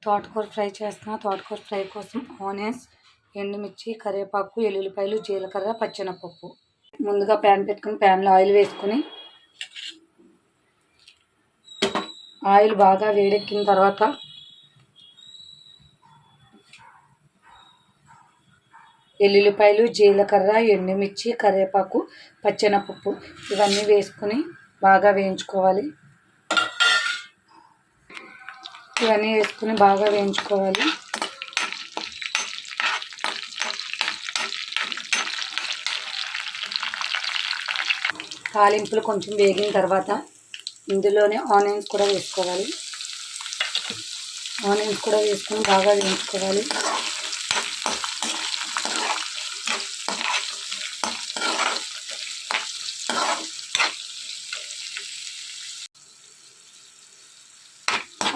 తోటకూర ఫ్రై చేస్తున్నా. తోటకూర ఫ్రై కోసం ఆనియన్స్, ఎండుమిర్చి, కరివేపాకు, ఎల్లుల్లిపాయలు, జీలకర్ర, పచ్చెనపప్పు. ముందుగా ప్యాన్ పెట్టుకుని ప్యాన్లో ఆయిల్ వేసుకుని ఆయిల్ బాగా వేడెక్కిన తర్వాత ఎల్లుల్లిపాయలు, జీలకర్ర, ఎండుమిర్చి, కరివేపాకు, పచ్చెనపప్పు ఇవన్నీ వేసుకుని బాగా వేయించుకోవాలి. తాలింపులు కొంచెం వేగిన తర్వాత ఇందులోనే ఆనియన్స్ కూడా వేసుకోవాలి. వేసుకుని బాగా వేయించుకోవాలి.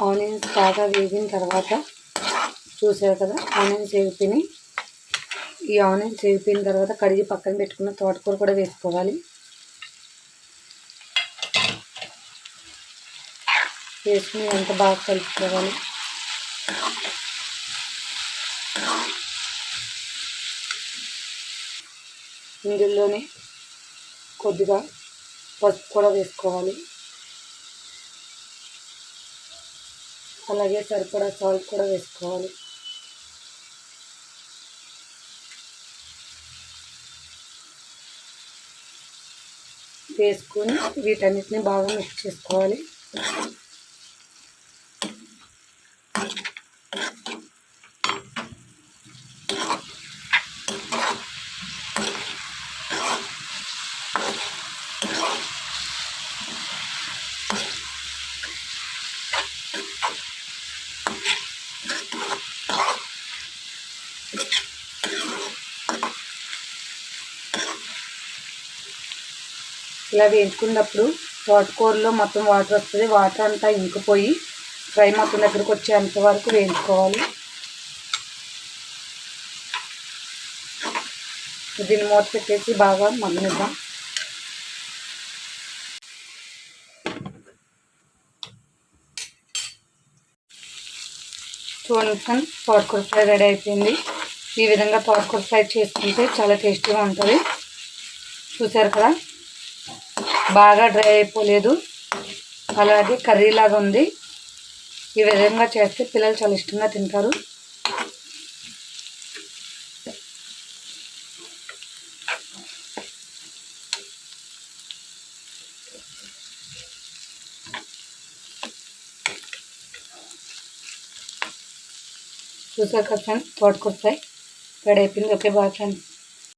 ఆనియన్స్ బాగా వేగిన తర్వాత చూసారు కదా, ఆనియన్స్ వేగిపోయినాయి. ఈ ఆనియన్స్ వేగిపోయిన తర్వాత కడిగి పక్కన పెట్టుకున్న తోటకూర కూడా వేసుకోవాలి. వేసుకుని ఎంత బాగా కలుపుకోవాలి. ఇందులోనే కొద్దిగా పసుపు కూడా వేసుకోవాలి. అలాగే సరిపడా సాల్ట్ కూడా వేసుకోవాలి. వేసుకొని వీటన్నిటిని బాగా మిక్స్ చేసుకోవాలి. ఇలా వేయించుకున్నప్పుడు తోటకూరలో మొత్తం వాటర్ వస్తుంది. వాటర్ అంతా ఇంకిపోయి ఫ్రై మొత్తం దగ్గరకు వచ్చేంత వరకు వేయించుకోవాలి. దీన్ని మూత పెట్టేసి బాగా మగ్గనిద్దాం. చూడండి ఫ్రెండ్స్, తోటకూర ఫ్రై రెడీ అయిపోయింది. ఈ విధంగా తోటకూర ఫ్రై చేసుకుంటే చాలా టేస్టీగా ఉంటుంది. చూసారు కదా, బాగా డ్రై అయిపోలేదు, అలాగే కర్రీలాగా ఉంది. ఈ విధంగా చేస్తే పిల్లలు చాలా ఇష్టంగా తింటారు. చూసారు కదా ఫ్రెండ్స్, తోటకూర ఫ్రై రెడీ అయిపోయింది. Okay, bye friends.